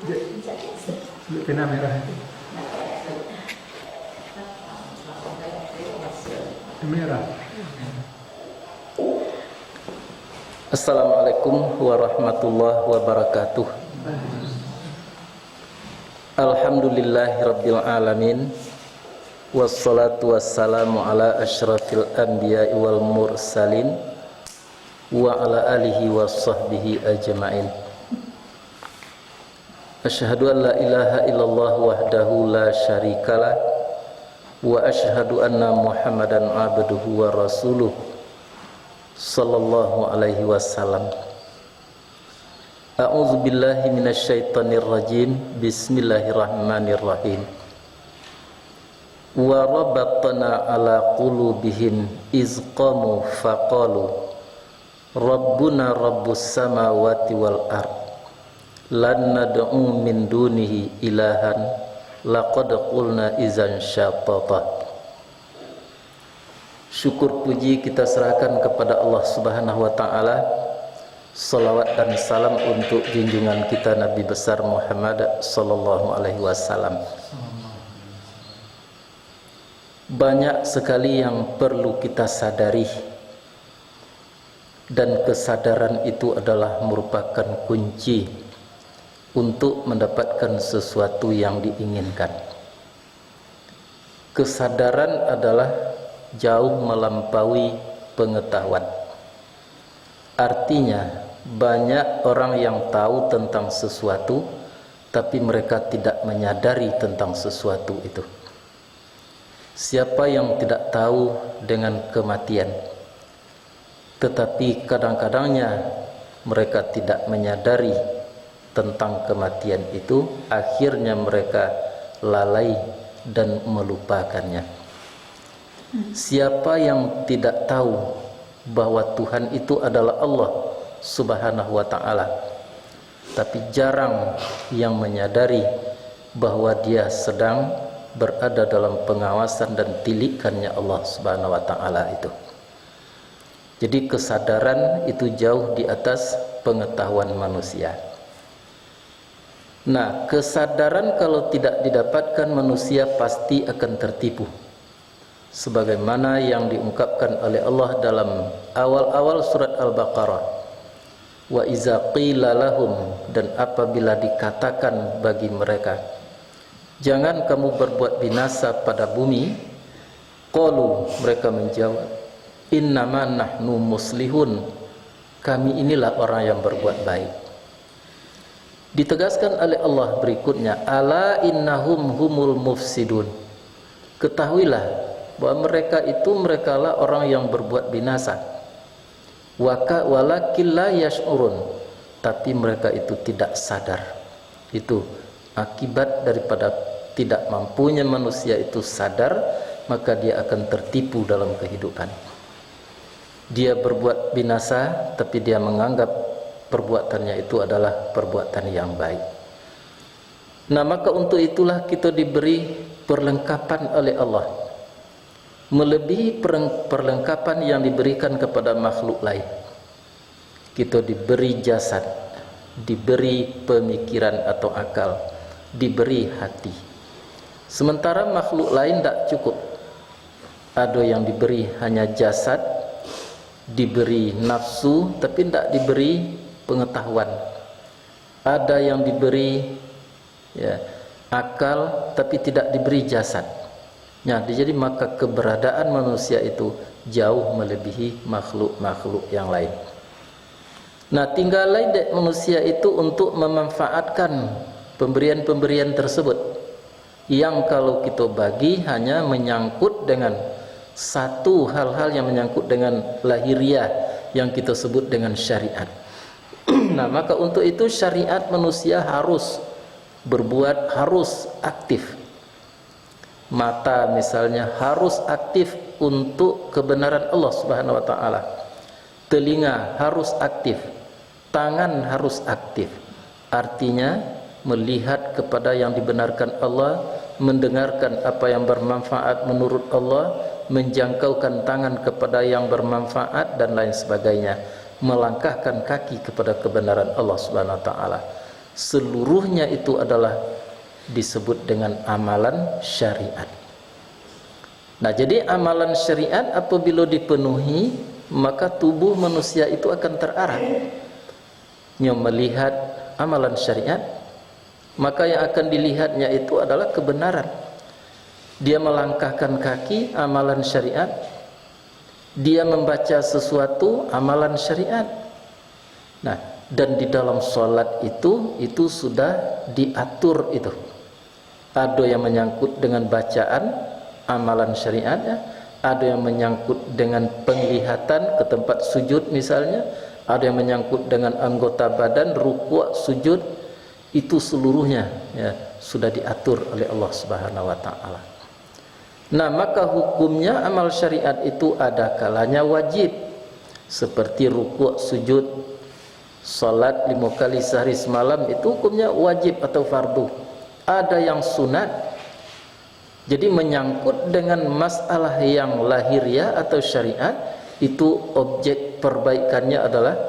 Pena merah itu. Merah. Assalamualaikum warahmatullahi wabarakatuh. Alhamdulillahirabbil alamin. Wassalatu wassalamu ala asyrafil anbiya'i wal mursalin wa ala alihi wassahbihi ajma'in. Asyhadu an la ilaha illallah wahdahu la syarikalah wa asyhadu anna Muhammadan abduhu wa rasuluh sallallahu alaihi wasallam. A'udzu billahi minasyaitonir rajim. Bismillahirrahmanirrahim. Wa rabatna ala qulubihim iz qamu faqalu rabbuna rabbus samawati wal ard lan nad'u min dunihi ilahan laqad qulna idzan syatata. Syukur puji kita serahkan kepada Allah Subhanahu wa taala. Salawat dan salam untuk junjungan kita Nabi besar Muhammad sallallahu alaihi wasallam. Banyak sekali yang perlu kita sadari, dan kesadaran itu adalah merupakan kunci untuk mendapatkan sesuatu yang diinginkan. Kesadaran adalah jauh melampaui pengetahuan. Artinya banyak orang yang tahu tentang sesuatu, tapi mereka tidak menyadari tentang sesuatu itu. Siapa yang tidak tahu dengan kematian, tetapi kadang-kadangnya mereka tidak menyadari tentang kematian itu, akhirnya mereka lalai dan melupakannya. Siapa yang tidak tahu bahwa Tuhan itu adalah Allah Subhanahu wa ta'ala, tapi jarang yang menyadari bahwa dia sedang berada dalam pengawasan dan tilikannya Allah Subhanahu wa ta'ala itu. Jadi kesadaran itu jauh di atas pengetahuan manusia. Nah, kesadaran kalau tidak didapatkan, manusia pasti akan tertipu. Sebagaimana yang diungkapkan oleh Allah dalam awal-awal surat Al-Baqarah. Wa iza qila lahum, dan apabila dikatakan bagi mereka, jangan kamu berbuat binasa pada bumi. Qalu, mereka menjawab, innama nahnu muslihun, kami inilah orang yang berbuat baik. Ditegaskan oleh Allah berikutnya, ala innahum humul mufsidun, ketahuilah bahwa mereka itu merekalah orang yang berbuat binasa. Walakin la yash'urun, tapi mereka itu tidak sadar. Itu akibat daripada tidak mampunya manusia itu sadar, maka dia akan tertipu dalam kehidupan. Dia berbuat binasa, tapi dia menganggap perbuatannya itu adalah perbuatan yang baik. Nah, maka untuk itulah kita diberi perlengkapan oleh Allah, melebihi perlengkapan yang diberikan kepada makhluk lain. Kita diberi jasad, diberi pemikiran atau akal, diberi hati. Sementara makhluk lain tidak cukup. Ada yang diberi hanya jasad, diberi nafsu, tapi tidak diberi pengetahuan. Ada yang diberi akal, tapi tidak diberi jasad. Nah, jadi maka keberadaan manusia itu jauh melebihi makhluk-makhluk yang lain. Nah, tinggallah manusia itu untuk memanfaatkan pemberian-pemberian tersebut, yang kalau kita bagi hanya menyangkut dengan satu hal-hal yang menyangkut dengan lahiriah, yang kita sebut dengan syariat. Nah, maka untuk itu syariat manusia harus berbuat, harus aktif. Mata misalnya harus aktif untuk kebenaran Allah Subhanahu wa taala. Telinga harus aktif, tangan harus aktif. Artinya melihat kepada yang dibenarkan Allah, mendengarkan apa yang bermanfaat menurut Allah, menjangkaukan tangan kepada yang bermanfaat dan lain sebagainya, melangkahkan kaki kepada kebenaran Allah Subhanahu wa taala. seluruhnya itu adalah disebut dengan amalan syariat. Nah, jadi amalan syariat apabila dipenuhi, maka tubuh manusia itu akan terarah. Yang melihat amalan syariat, maka yang akan dilihatnya itu adalah kebenaran. Dia melangkahkan kaki, amalan syariat. Dia membaca sesuatu, amalan syariat. Nah, dan di dalam sholat itu sudah diatur itu. Ada yang menyangkut dengan bacaan, amalan syariatnya. Ada yang menyangkut dengan penglihatan ke tempat sujud misalnya. Ada yang menyangkut dengan anggota badan, rukuk, sujud. Itu seluruhnya ya, sudah diatur oleh Allah Subhanahu wa taala. Nah, maka hukumnya amal syariat itu ada kalanya wajib, seperti rukuk, sujud, salat 5 kali sehari semalam, itu hukumnya wajib atau fardu. Ada yang sunat. Jadi menyangkut dengan masalah yang lahiriah atau syariat, itu objek perbaikannya adalah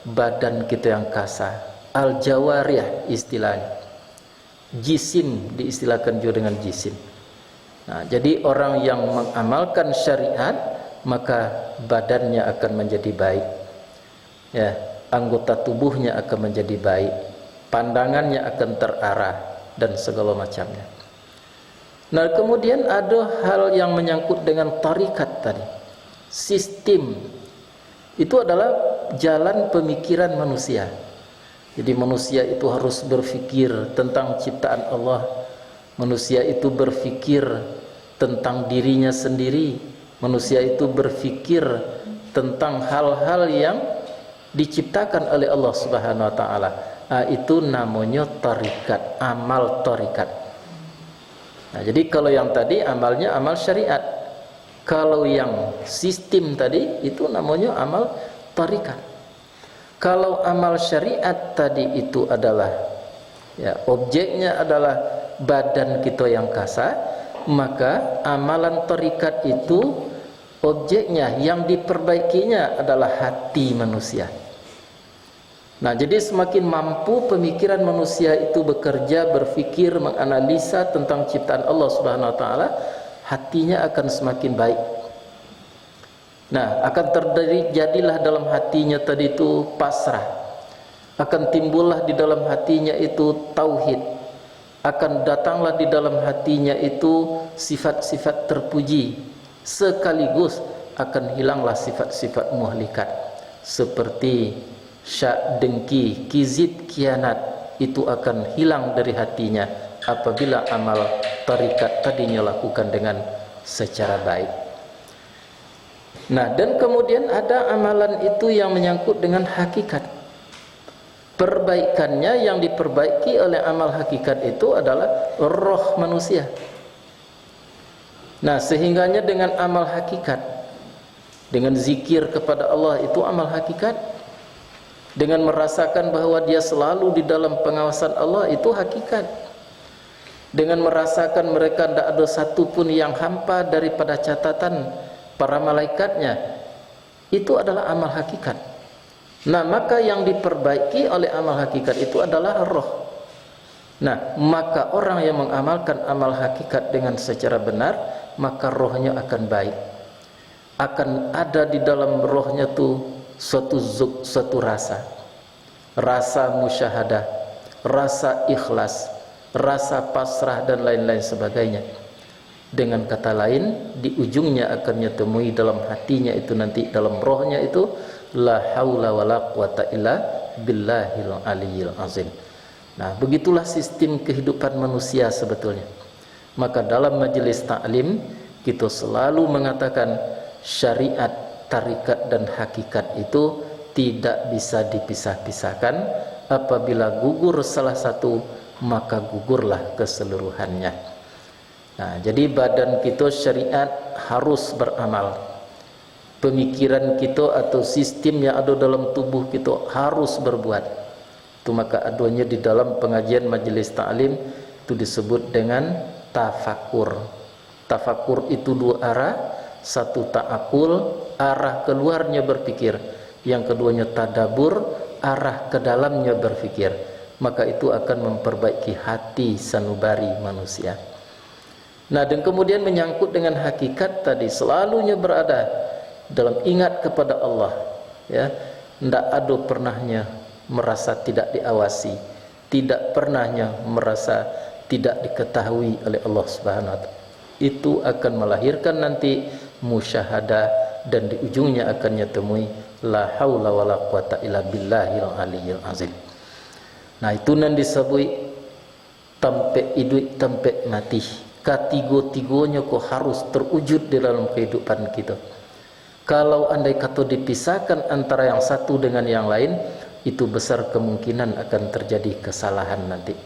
badan kita yang kasar, al-jawarih istilahnya. Jisim diistilahkan juga dengan jisim. Nah, jadi orang yang mengamalkan syariat, maka badannya akan menjadi baik. Ya, anggota tubuhnya akan menjadi baik, pandangannya akan terarah dan segala macamnya. Nah, kemudian ada hal yang menyangkut dengan tarikat tadi. Sistem itu adalah jalan pemikiran manusia. Jadi manusia itu harus berfikir tentang ciptaan Allah. Manusia itu berfikir tentang dirinya sendiri. Manusia itu berfikir tentang hal-hal yang diciptakan oleh Allah Subhanahu wa taala. Itu namanya tarikat, amal tarikat. Nah, jadi kalau yang tadi amalnya amal syariat. Kalau yang sistem tadi itu namanya amal tarikat. Kalau amal syariat tadi itu adalah ya, objeknya adalah badan kita yang kasar, maka amalan tarikat itu objeknya yang diperbaikinya adalah hati manusia. Nah, jadi semakin mampu pemikiran manusia itu bekerja, berfikir, menganalisa tentang ciptaan Allah Subhanahu wa taala, hatinya akan semakin baik. Nah, akan terjadilah dalam hatinya tadi itu pasrah. Akan timbullah di dalam hatinya itu tauhid. Akan datanglah di dalam hatinya itu sifat-sifat terpuji. Sekaligus akan hilanglah sifat-sifat muhlikat seperti syak, dengki, kizib, kianat. Itu akan hilang dari hatinya apabila amal tarikat tadinya lakukan dengan secara baik. Nah, dan kemudian ada amalan itu yang menyangkut dengan hakikat. Perbaikannya yang diperbaiki oleh amal hakikat itu adalah roh manusia. Nah, sehingganya dengan amal hakikat, dengan zikir kepada Allah itu amal hakikat, dengan merasakan bahwa dia selalu di dalam pengawasan Allah itu hakikat, dengan merasakan mereka tidak ada satu pun yang hampa daripada catatan para malaikatnya, itu adalah amal hakikat. Nah, maka yang diperbaiki oleh amal hakikat itu adalah roh. Nah, maka orang yang mengamalkan amal hakikat dengan secara benar, maka rohnya akan baik. Akan ada di dalam rohnya tuh suatu zuk, suatu rasa. Rasa musyahadah, rasa ikhlas, rasa pasrah dan lain-lain sebagainya. Dengan kata lain, di ujungnya akan temui dalam hatinya itu nanti, dalam rohnya itu, la haula wala quwata illa billahil aliyyil azim. Nah, begitulah sistem kehidupan manusia sebetulnya. Maka dalam majelis taklim kita selalu mengatakan syariat, tarikat dan hakikat itu tidak bisa dipisah-pisahkan. Apabila gugur salah satu, maka gugurlah keseluruhannya. Nah, jadi badan kita syariat harus beramal. Pemikiran kita atau sistem yang ada dalam tubuh kita harus berbuat. Itu maka adanya di dalam pengajian majelis taklim itu disebut dengan tafakur. Tafakur itu dua arah. Satu ta'akul, arah keluarnya berpikir. Yang keduanya tadabur, arah ke dalamnya berpikir. maka itu akan memperbaiki hati sanubari manusia. Nah, dan kemudian menyangkut dengan hakikat tadi, selalunya berada dalam ingat kepada Allah, ya, ndak ada pernahnya merasa tidak diawasi, tidak pernahnya merasa tidak diketahui oleh Allah Subhanahu wa taala. Itu akan melahirkan nanti musyahadah, dan di ujungnya akan temui la haula wala quwata illa billahil aliyyil azim. Nah, itu nan disebut tempe hidup tempe mati. Ketiga-tiganya kok harus terwujud di dalam kehidupan kita. Kalau andai kata dipisahkan antara yang satu dengan yang lain, itu besar kemungkinan akan terjadi kesalahan nanti.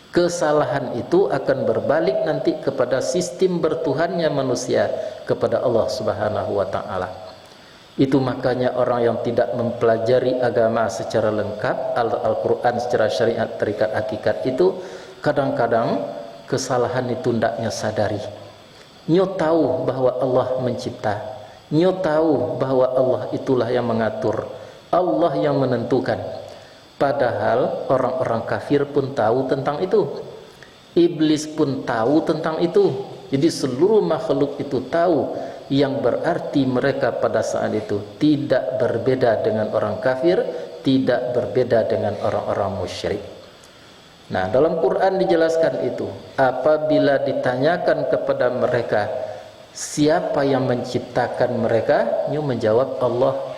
Kesalahan itu akan berbalik nanti kepada sistem bertuhannya manusia kepada Allah Subhanahu wa taala. Itu makanya orang yang tidak mempelajari agama secara lengkap, Al-Quran secara syariat, tarikat, hakikat, itu kadang-kadang kesalahan itu ndaknya sadari. Nyo tahu bahwa Allah mencipta, nyo tahu bahwa Allah itulah yang mengatur, Allah yang menentukan. Padahal orang-orang kafir pun tahu tentang itu, iblis pun tahu tentang itu. Jadi seluruh makhluk itu tahu, yang berarti mereka pada saat itu tidak berbeda dengan orang kafir, tidak berbeda dengan orang-orang musyrik. Nah, dalam Quran dijelaskan itu, apabila ditanyakan kepada mereka siapa yang menciptakan mereka, nyu menjawab Allah.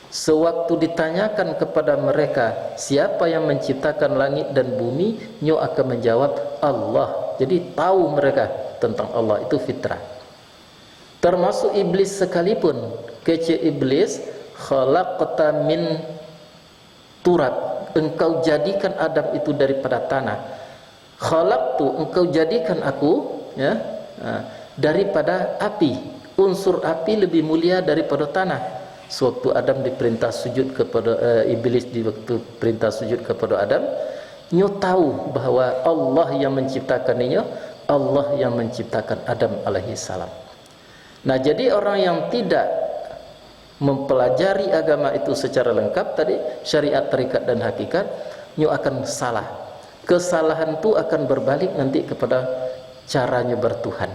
Sewaktu ditanyakan kepada mereka siapa yang menciptakan langit dan bumi, nyu akan menjawab Allah. Jadi tahu mereka tentang Allah, itu fitrah. Termasuk iblis sekalipun, kece iblis, khalaqta min turab, engkau jadikan Adam itu daripada tanah. Khalaqtu, engkau jadikan aku, ya, daripada api. Unsur api lebih mulia daripada tanah. Sewaktu Adam diperintah sujud kepada iblis, di waktu perintah sujud kepada Adam, nyo tahu bahwa Allah yang menciptakan nyo, Allah yang menciptakan Adam alaihi salam. Nah, jadi orang yang tidak mempelajari agama itu secara lengkap tadi, syariat, tarikat, dan hakikat, nyo akan salah. Kesalahan itu akan berbalik nanti kepada caranya bertuhan.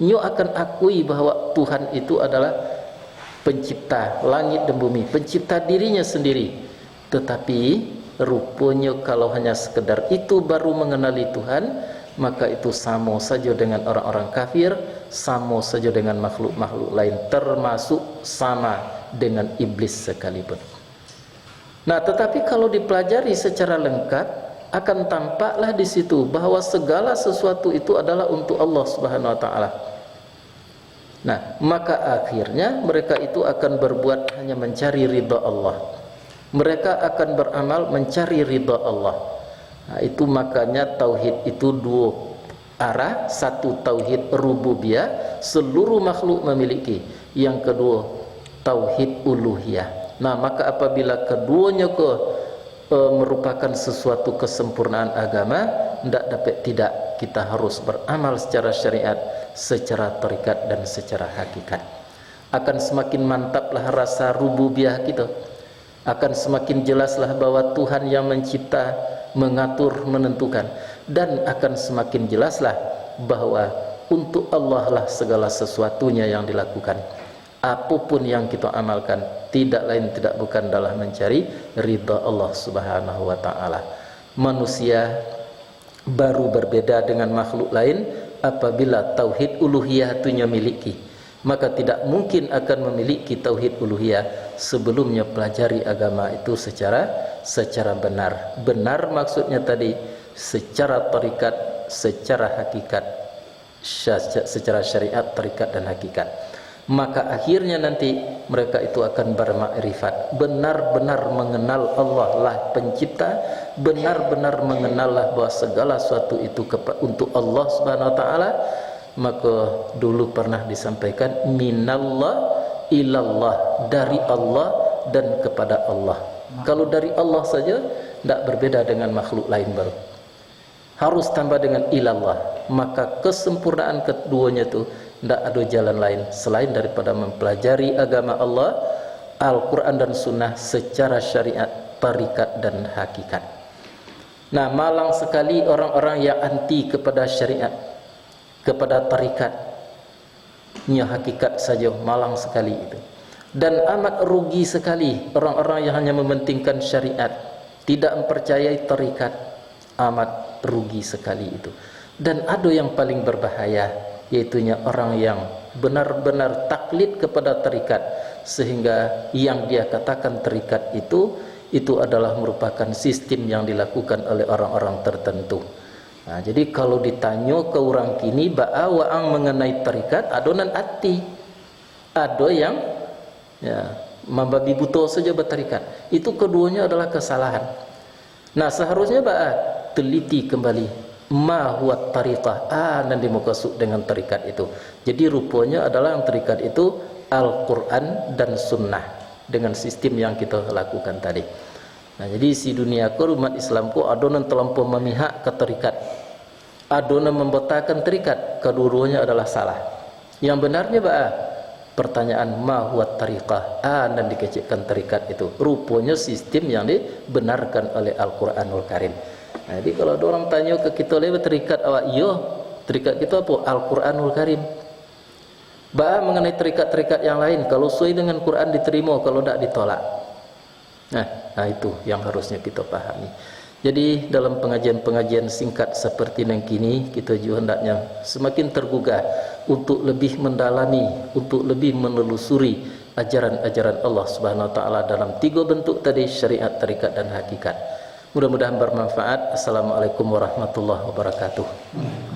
Nyo akan akui bahwa Tuhan itu adalah pencipta langit dan bumi, pencipta dirinya sendiri. Tetapi rupanya kalau hanya sekedar itu baru mengenali Tuhan, maka itu sama saja dengan orang-orang kafir, sama saja dengan makhluk-makhluk lain, termasuk sama dengan iblis sekalipun. Nah, tetapi kalau dipelajari secara lengkap, akan tampaklah di situ bahwa segala sesuatu itu adalah untuk Allah Subhanahu wa taala. Nah, maka akhirnya mereka itu akan berbuat hanya mencari ridha Allah. Mereka akan beramal mencari ridha Allah. Nah, itu makanya tauhid itu dua arah. Satu tauhid rububiyah, seluruh makhluk memiliki. Yang kedua tauhid uluhiyah. Nah, maka apabila keduanya merupakan sesuatu kesempurnaan agama, tidak kita harus beramal secara syariat, secara tarikat, dan secara hakikat. Akan semakin mantaplah rasa rububiyah kita, akan semakin jelaslah bahwa Tuhan yang mencipta, mengatur, menentukan, dan akan semakin jelaslah bahwa untuk Allah lah segala sesuatunya yang dilakukan. Apapun yang kita amalkan tidak lain tidak bukan adalah mencari ridha Allah Subhanahu wa taala. Manusia baru berbeda dengan makhluk lain apabila tauhid uluhiyah itu miliki. Maka tidak mungkin akan memiliki tauhid uluhiyah sebelumnya pelajari agama itu secara benar. Benar maksudnya tadi secara tarikat, secara hakikat, secara syariat, tarikat, dan hakikat. Maka akhirnya nanti mereka itu akan bermakrifat, benar-benar mengenal Allah lah pencipta, benar-benar mengenal bahwa segala sesuatu itu untuk Allah Subhanahu wa taala. Maka dulu pernah disampaikan minallah ilallah, dari Allah dan kepada Allah. Kalau dari Allah saja tidak berbeda dengan makhluk lain baru. Harus tambah dengan ilallah. Maka kesempurnaan keduanya itu tidak ada jalan lain selain daripada mempelajari agama Allah, Al-Quran dan Sunnah secara syariat, tarikat, dan hakikat. Nah, malang sekali orang-orang yang anti kepada syariat, kepada tarikatnya hakikat saja, malang sekali itu. Dan amat rugi sekali orang-orang yang hanya mementingkan syariat, tidak mempercayai tarikat, amat rugi sekali itu. Dan ada yang paling berbahaya, yaitunya orang yang benar-benar taklid kepada tarikat, sehingga yang dia katakan tarikat itu adalah merupakan sistem yang dilakukan oleh orang-orang tertentu. Nah, jadi kalau ditanya ke orang kini ba'a wa'ang mengenai tarikat, adonan ati, ada yang ya membabi buta saja bertarikat. Itu keduanya adalah kesalahan. Nah, seharusnya ba'a teliti kembali ma huwa tariqah, dan dimaksud dengan tarikat itu. Jadi rupanya adalah yang tarikat itu Al-Quran dan Sunnah dengan sistem yang kita lakukan tadi. Nah, jadi si dunia ku umat Islam ku adonan terlampau memihak ke tarikat, adonan membetakan tarikat, kedua-duanya adalah salah. Yang benarnya ba'a pertanyaan ma huwa tariqah, dan dikecilkan tarikat itu rupanya sistem yang dibenarkan oleh Al-Quranul Karim. Nah, jadi kalau ada orang tanya ke kita lewat tarikat awak, yo tarikat kita apa? Al-Quranul Karim. Ba'a mengenai tarikat-tarikat yang lain, kalau sesuai dengan Quran diterima, kalau tidak ditolak. Nah, itu yang harusnya kita pahami. Jadi dalam pengajian-pengajian singkat seperti yang kini, kita juga hendaknya semakin tergugah untuk lebih mendalami, untuk lebih menelusuri ajaran-ajaran Allah Subhanahu wa taala dalam 3 bentuk tadi, syariat, tarikat dan hakikat. Mudah-mudahan bermanfaat. Assalamualaikum warahmatullahi wabarakatuh.